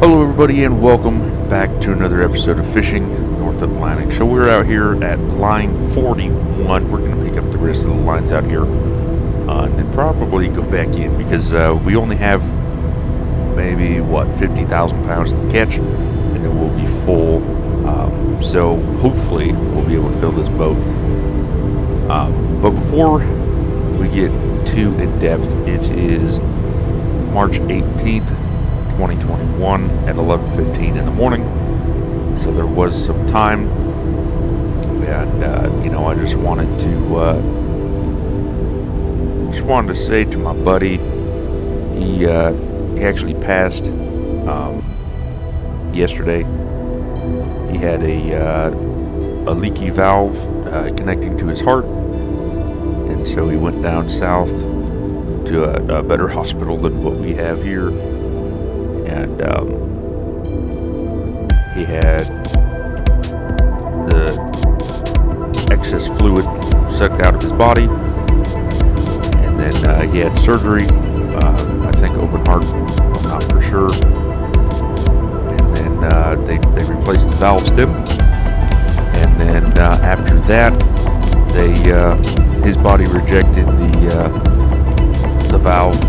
Hello everybody and welcome back to another episode of Fishing North Atlantic. So we're out here at line 41. We're going to pick up the rest of the lines out here and then probably go back in because we only have maybe 50,000 pounds to catch and then we'll be full. So hopefully we'll be able to fill this boat. But before we get too in depth, it is March 18th 2021 at 11:15 in the morning, so there was some time, and I just wanted to say to my buddy, he actually passed yesterday. He had a leaky valve connecting to his heart, and so he went down south to a better hospital than what we have here. And he had the excess fluid sucked out of his body, and then he had surgery, I think open heart, I'm not for sure, and then they replaced the valve stem, and then after that his body rejected the valve,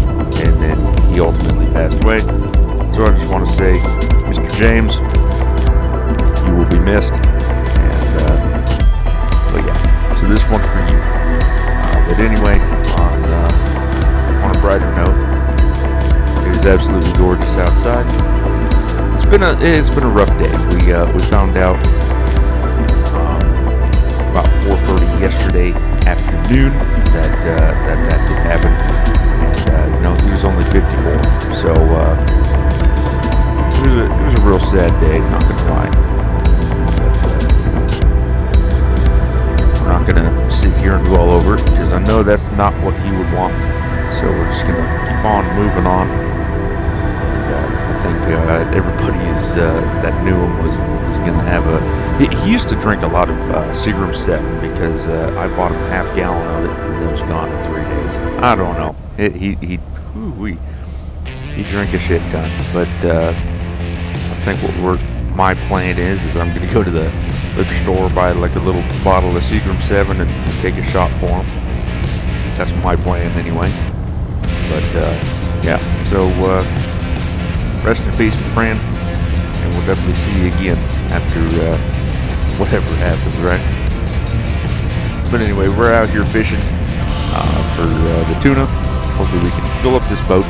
and then he ultimately passed away. So I just want to say, Mr. James, you will be missed. And, but yeah, so this one's for you. But anyway, on a brighter note, it is absolutely gorgeous outside. It's been a rough day. We found out about 4:30 yesterday afternoon that did happen. And he was only 54. So. It was a real sad day, not gonna lie. But, we're not gonna sit here and dwell over it because I know that's not what he would want. So we're just gonna keep on moving on. And, I think everybody that knew him was gonna have he used to drink a lot of Seagram 7 because I bought him half gallon of it and it was gone in 3 days. I don't know. He drank a shit ton, but. I think my plan is I'm going to go to the liquor store, buy like a little bottle of Seagram 7 and take a shot for him. That's my plan anyway. But yeah, so rest in peace, my friend, and we'll definitely see you again after whatever happens, right? But anyway, we're out here fishing for the tuna. Hopefully we can fill up this boat.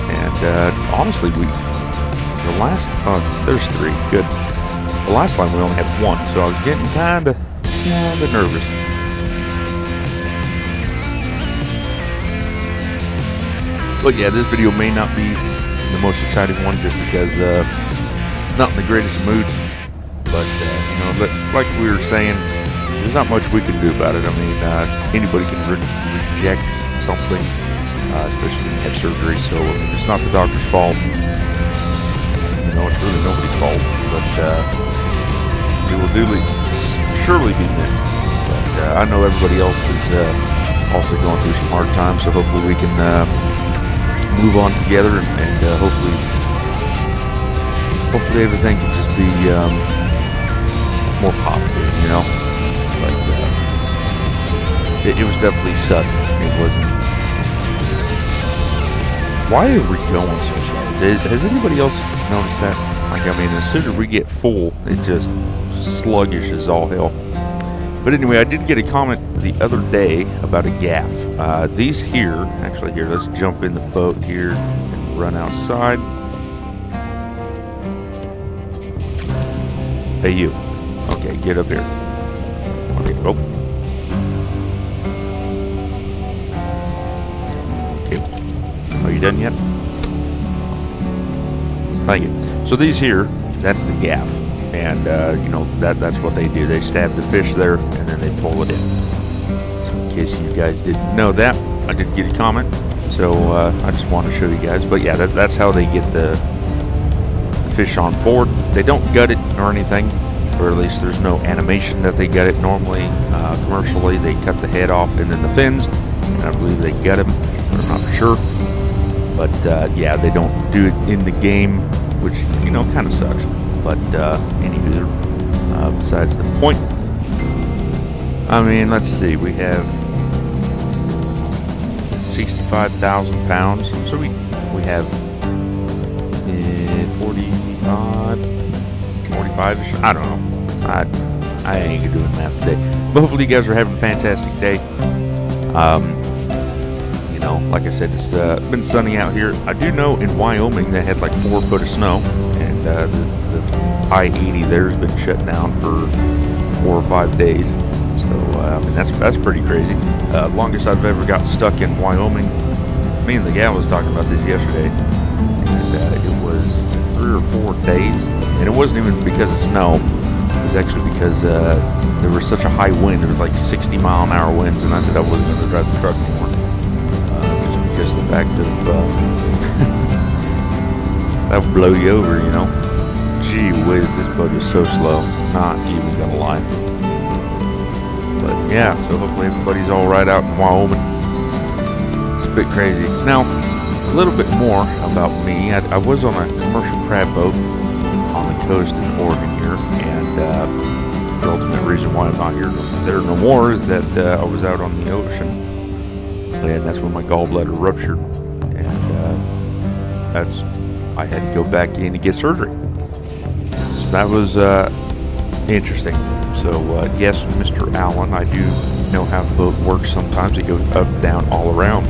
And honestly, the last, there's 3, good. The last line we only had 1, so I was getting kinda nervous. But yeah, this video may not be the most exciting one just because not in the greatest of moods. But like we were saying, there's not much we can do about it. I mean, anybody can reject something, especially when you have surgery. So I mean, it's not the doctor's fault. It's really nobody's fault, but you will surely be missed. But I know everybody else is also going through some hard times, so hopefully we can move on together and hopefully everything can just be more positive, But it was definitely sudden. It wasn't. Why are we going so slow? Has anybody else noticed that? Like, I mean, as soon as we get full, it's just sluggish as all hell. But anyway, I did get a comment the other day about a gaff. These here, actually here, let's jump in the boat here and run outside. Hey, you. Okay, get up here. Okay, oh. Okay. Are you done yet? Thank you. So these here, that's the gaff, and that's what they do. They stab the fish there, and then they pull it in. So in case you guys didn't know that, I did get a comment, so I just want to show you guys. But yeah, that's how they get the fish on board. They don't gut it or anything, or at least there's no animation that they gut it. Normally, commercially, they cut the head off and then the fins, and I believe they gut them, but I'm not sure. But yeah, they don't do it in the game, which kind of sucks. But anywho, besides the point. I mean, let's see. We have 65,000 pounds. So we have 45-ish. I don't know. I ain't doing math today. But hopefully you guys are having a fantastic day. Like I said, it's been sunny out here. I do know in Wyoming they had like 4 foot of snow, and the I-80 there has been shut down for 4 or 5 days. So I mean that's pretty crazy. Longest I've ever got stuck in Wyoming. Me and the gal was talking about this yesterday, and it was 3 or 4 days, and it wasn't even because of snow. It was actually because there was such a high wind. It was like 60-mile-an-hour winds, and I said I wasn't going to drive the truck anymore. Just the fact of that would blow you over, Gee whiz, this boat is so slow. Not even gonna lie. But yeah, so hopefully everybody's all right out in Wyoming. It's a bit crazy. Now, a little bit more about me. I was on a commercial crab boat on the coast in Oregon here, and the ultimate reason why I'm not here there no more is that I was out on the ocean. And that's when my gallbladder ruptured, and I had to go back in to get surgery. So that was interesting. So yes, Mr. Allen, I do know how the boat works. Sometimes it goes up, down, all around.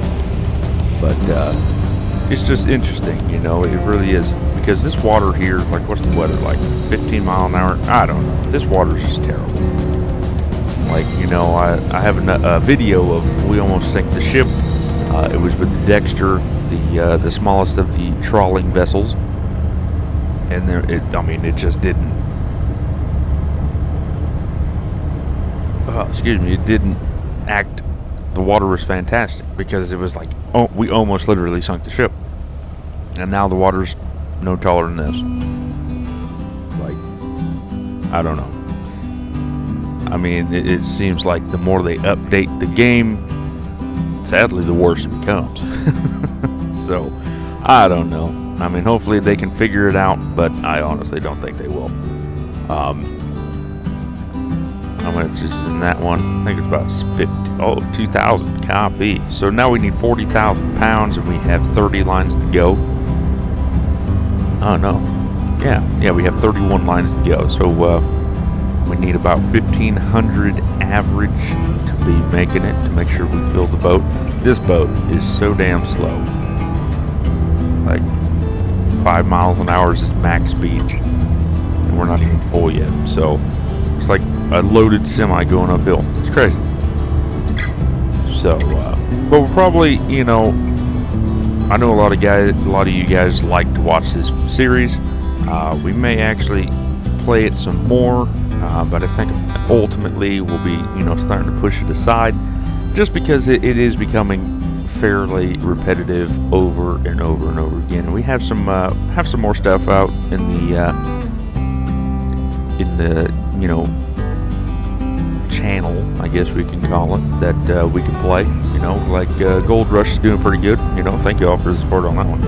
But it's just interesting, it really is, because this water here, like, what's the weather like? 15 mile an hour? I don't know. This water is just terrible. Like, I have a video of we almost sank the ship. It was with the Dexter, the smallest of the trawling vessels, and it just didn't. It didn't act. The water was fantastic because it was like, we almost literally sunk the ship, and now the water's no taller than this. Like, I don't know. I mean, it seems like the more they update the game, sadly, the worse it becomes. So, I don't know. I mean, hopefully they can figure it out, but I honestly don't think they will. How much is in that one? I think it's about 2,000 copy. So now we need 40,000 pounds, and we have 30 lines to go. Oh, no. Yeah, we have 31 lines to go. So, we need about 1,500 average to be making it, to make sure we fill the boat. This boat is so damn slow. Like 5 miles an hour is its max speed, and we're not even full yet. So it's like a loaded semi going uphill. It's crazy. So, but we're probably, I know a lot of you guys like to watch this series. We may actually play it some more. But I think ultimately we'll be, starting to push it aside, just because it is becoming fairly repetitive over and over and over again. And we have some more stuff out in the channel, I guess we can call it, that we can play. Like Gold Rush is doing pretty good. Thank you all for the support on that one.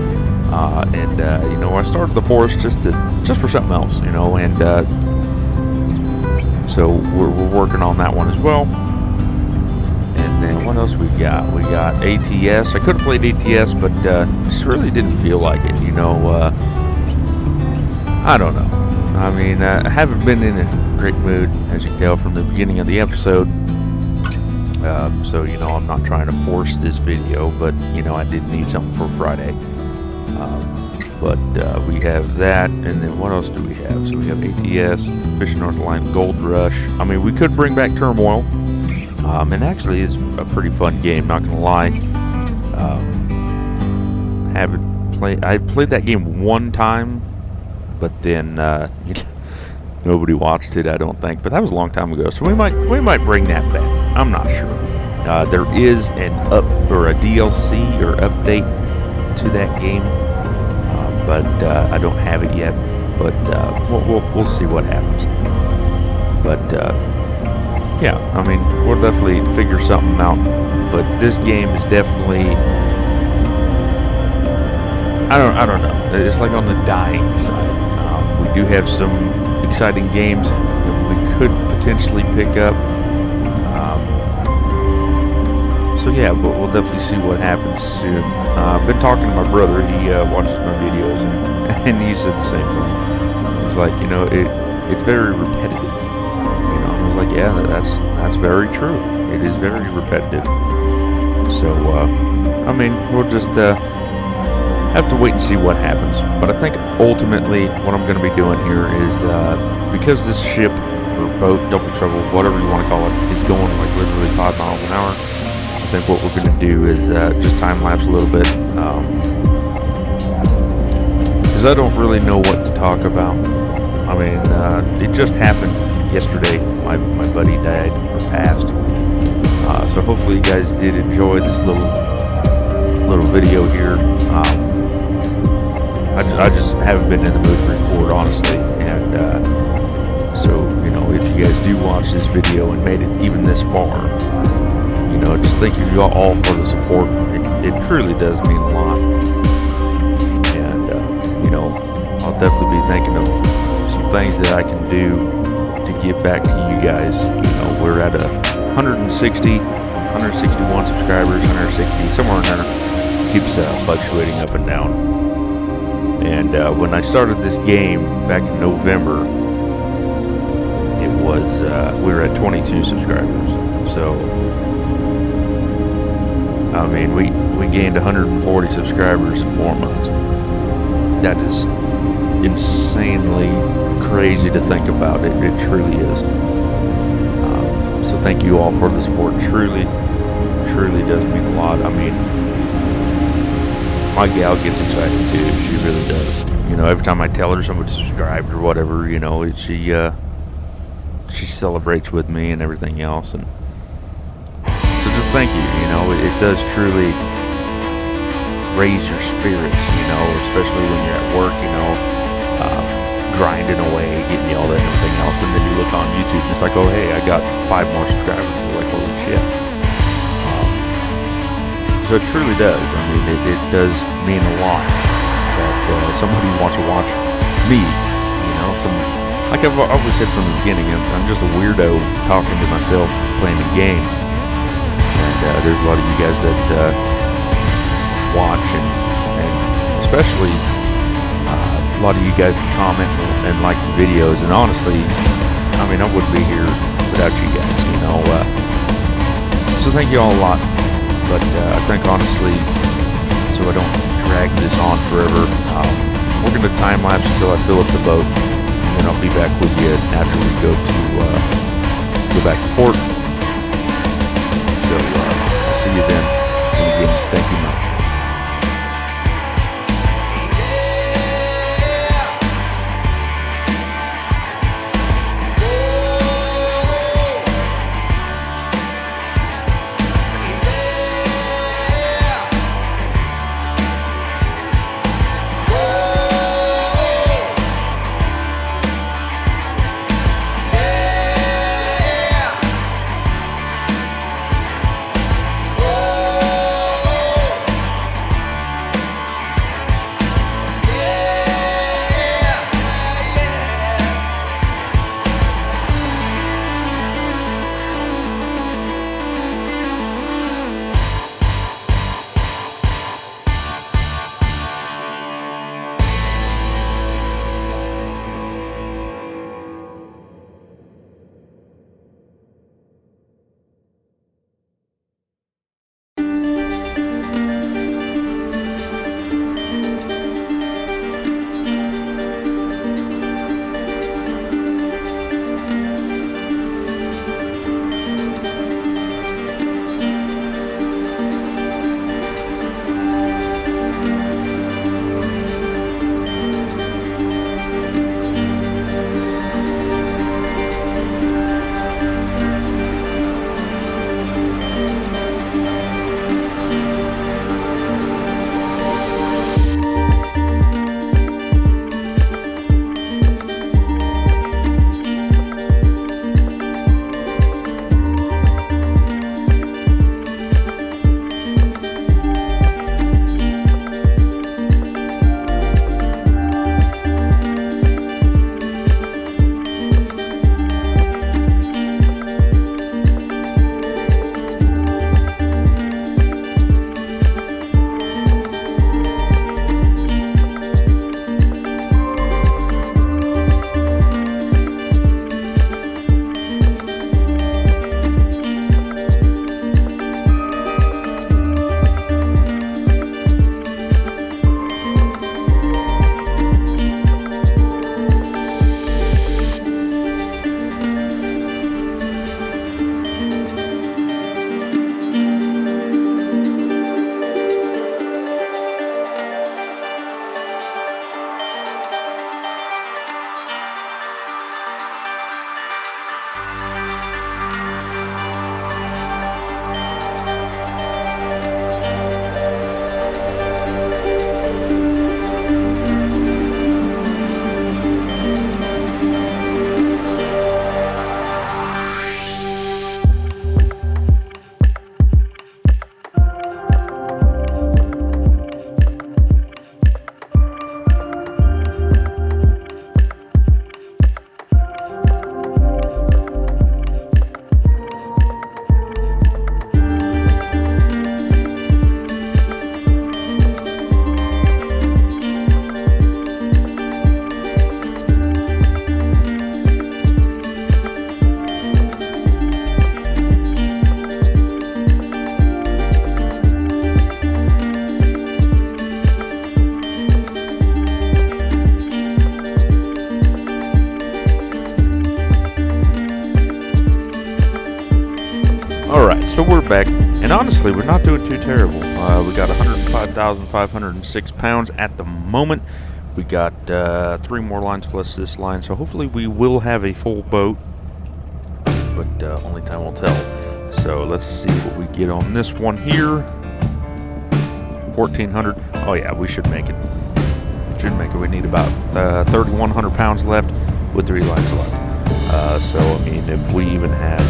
I started the Forest just for something else. And so we're working on that one as well. And then what else we got? We got ATS. I could have played ATS, but just really didn't feel like it. I don't know. I mean, I haven't been in a great mood, as you can tell from the beginning of the episode. So I'm not trying to force this video, but I did need something for Friday. But we have that, and then what else do we have? So we have ATS, Fishing North Line, Gold Rush. I mean, we could bring back Turmoil, and actually it's a pretty fun game, not gonna lie. I played that game one time, but then nobody watched it, I don't think. But that was a long time ago, so we might bring that back. I'm not sure. There is a DLC or update to that game. But I don't have it yet. But we'll see what happens. But yeah, I mean, we'll definitely figure something out. But this game is definitely I don't know. It's like on the dying side. We do have some exciting games that we could potentially pick up. So yeah, we'll definitely see what happens soon. I've been talking to my brother. He watches my videos, and he said the same thing. He's like, it's very repetitive. I was like, yeah, that's very true. It is very repetitive. So we'll just have to wait and see what happens. But I think ultimately what I'm going to be doing here is because this ship or boat, Double Trouble, whatever you want to call it, is going like literally 5 miles an hour. I think what we're going to do is just time lapse a little bit, because I don't really know what to talk about. I mean, it just happened yesterday. My buddy died or passed. So hopefully you guys did enjoy this little video here. I just haven't been in the mood to record, honestly, and so if you guys do watch this video and made it even this far, just thank you all for the support. It truly does mean a lot, and I'll definitely be thinking of some things that I can do to give back to you guys. We're at 161 subscribers, 160, somewhere in there. Keeps fluctuating up and down. And when I started this game back in November, it was we were at 22 subscribers. So I mean, we gained 140 subscribers in 4 months. That is insanely crazy to think about. It truly is. So thank you all for the support. Truly does mean a lot. I mean, my gal gets excited too. She really does. Every time I tell her somebody subscribed or whatever, she celebrates with me and everything else. And so just thank you. It does truly raise your spirits. Especially when you're at work. Grinding away, getting yelled at and everything else, and then you look on YouTube and it's like, oh hey, I got 5 more subscribers. You're like, holy shit. So it truly does. I mean, it does mean a lot that somebody wants to watch me. Like I've always said from the beginning, I'm just a weirdo talking to myself, playing a game. And there's a lot of you guys that watch, and especially a lot of you guys that comment and like the videos. And honestly, I mean, I wouldn't be here without you guys. So thank you all a lot. But I think honestly, so I don't drag this on forever, we're going to time lapse until I fill up the boat, and then I'll be back with you after we go back to port. So I'll see you then. And again, thank you much. back. And honestly, we're not doing too terrible. We got 105,506 pounds at the moment. We got 3 more lines plus this line, so hopefully we will have a full boat. But only time will tell. So let's see what we get on this one here. 1,400. Oh yeah, we should make it. Should make it. We need about 3,100 pounds left with 3 lines left. So I mean, if we even have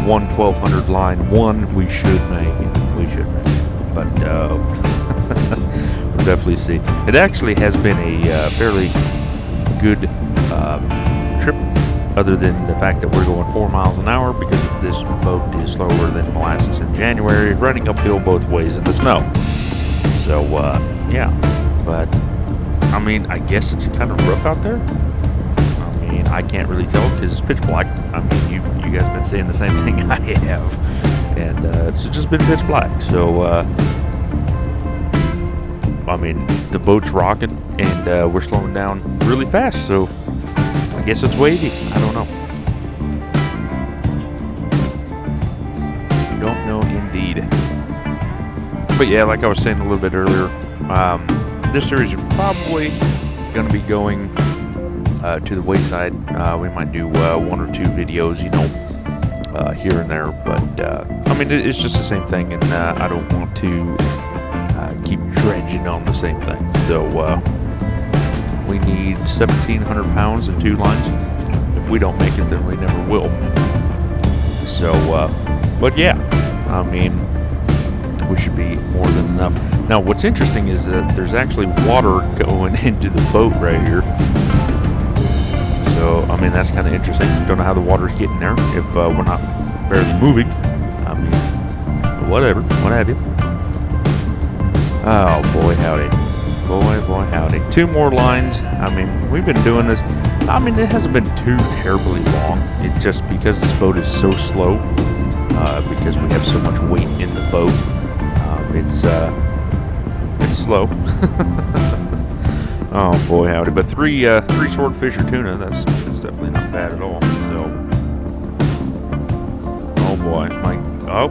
1,200 line 1, we should make it. We should make it. But we'll definitely see. It actually has been a fairly good trip, other than the fact that we're going 4 miles an hour because this boat is slower than molasses in January, running uphill both ways in the snow. So yeah, but I mean, I guess it's kind of rough out there. I mean, I can't really tell because it's pitch black. I mean, you guys have been saying the same thing I have, and it's just been pitch black. So I mean, the boat's rocking, and we're slowing down really fast. So I guess it's wavy. I don't know. Don't know indeed. But yeah, like I was saying a little bit earlier, this series is probably going to be going to the wayside. We might do 1 or 2 videos, you know, here and there. But I mean, it's just the same thing, and I don't want to keep dredging on the same thing. So we need 1,700 pounds and 2 lines. If we don't make it, then we never will. So, but yeah, I mean, we should be more than enough. Now, what's interesting is that there's actually water going into the boat right here. So, I mean, that's kind of interesting. Don't know how the water's getting there if we're not barely moving. I mean, whatever, what have you. Oh, boy, howdy. Boy, howdy. 2 more lines. I mean, we've been doing this. I mean, it hasn't been too terribly long. It's just because this boat is so slow, because we have so much weight in the boat. It's slow. Oh boy, howdy! But 3 swordfish or tuna. That's definitely not bad at all. So, oh boy, no,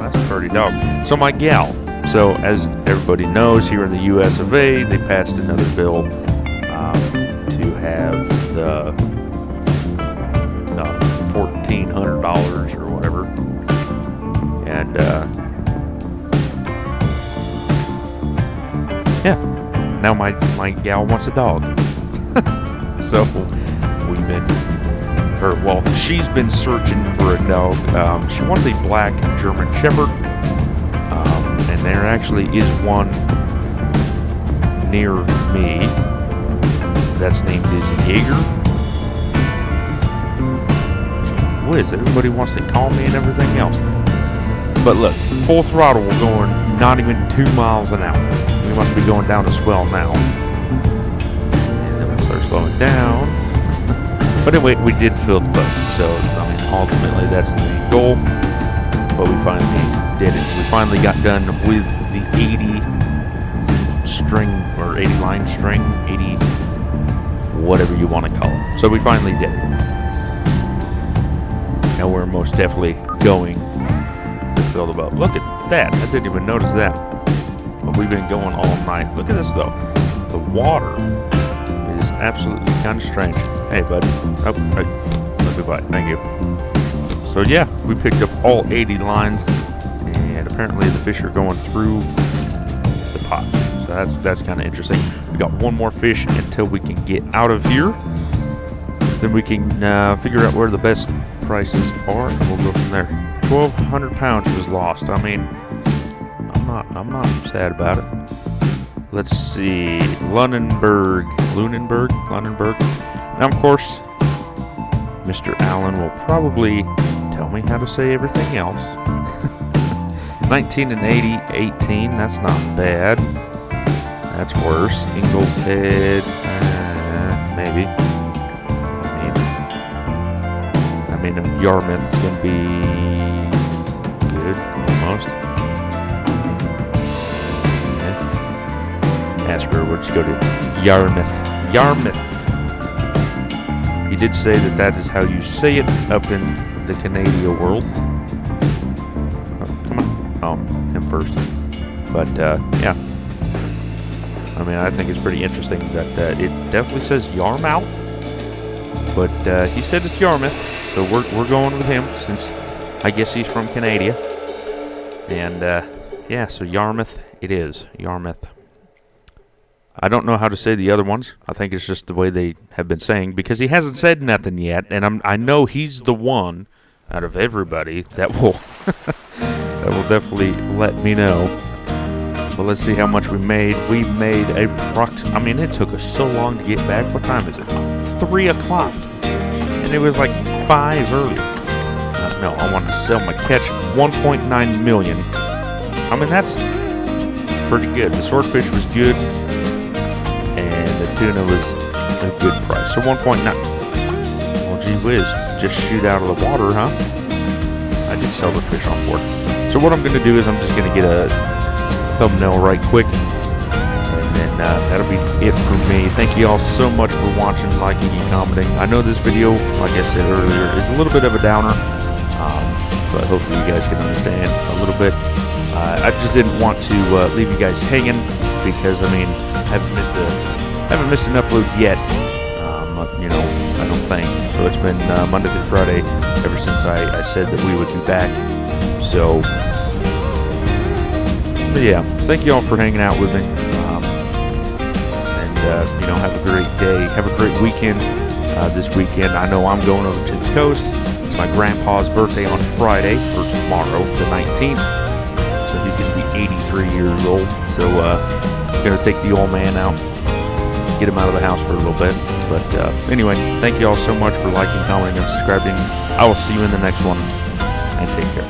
that's a dirty dog. So my gal. So as everybody knows, here in the U.S. of A., they passed another bill to have the $1,400 or whatever, and yeah, now my gal wants a dog. So we've been, she's been searching for a dog. She wants a black German Shepherd. And there actually is one near me that's named Jaeger. What is it? Everybody wants to call me and everything else. But look, full throttle, we're going not even 2 miles an hour. We must be going down a swell now. And then we'll start slowing down. But anyway, we did fill the boat. So, I mean, ultimately that's the main goal. But we finally did it. We finally got done with the 80 string or 80 line string, 80 whatever you want to call it. So we finally did it. Now we're most definitely going to fill the boat. Look at that. I didn't even notice that. But we've been going all night. Look at this though. The water is absolutely kind of strange. Hey buddy. Oh, hey. Goodbye. Thank you. So yeah, we picked up all 80 lines, and apparently the fish are going through the pot. So that's kind of interesting. We got 1 more fish until we can get out of here. Then we can figure out where the best prices are, and we'll go from there. 1,200 pounds was lost. I mean, I'm not sad about it. Let's see, Lunenburg. Now, of course, Mr. Allen will probably tell me how to say everything else. 19 and 80, 18. That's not bad. That's worse. Ingalls Head, maybe. I mean, Yarmouth is going to be good, almost. Yeah. Asper, we'll just go to Yarmouth. He did say that is how you say it up in the Canadian world. him first. But yeah, I mean, I think it's pretty interesting that it definitely says Yarmouth, but he said it's Yarmouth, so we're going with him since I guess he's from Canada. And yeah, so Yarmouth it is, Yarmouth. I don't know how to say the other ones. I think it's just the way they have been saying, because he hasn't said nothing yet, and I know he's the one out of everybody that will that will definitely let me know. But let's see how much we made. We made I mean, it took us so long to get back. What time is it? 3 o'clock. And it was like 5 early. No, I want to sell my catch. 1.9 million. I mean, that's pretty good. The swordfish was good. And the tuna was a good price. So 1.9. Well, gee whiz. Just shoot out of the water, huh? I did sell the fish on board. So what I'm going to do is I'm just going to get a thumbnail right quick, and then that'll be it for me. Thank you all so much for watching, liking, and commenting. I know this video, like I said earlier, is a little bit of a downer, but hopefully you guys can understand a little bit. I just didn't want to leave you guys hanging, because I mean, I haven't missed an upload yet. You know, I don't think so. It's been Monday through Friday ever since I said that we would be back. So but yeah, thank you all for hanging out with me, and you know, have a great day, have a great weekend this weekend. I know I'm going over to the coast. It's my grandpa's birthday on Friday, or tomorrow, the 19th, so he's going to be 83 years old, so I'm going to take the old man out, get him out of the house for a little bit. But anyway, thank you all so much for liking, commenting, and subscribing. I will see you in the next one, and take care.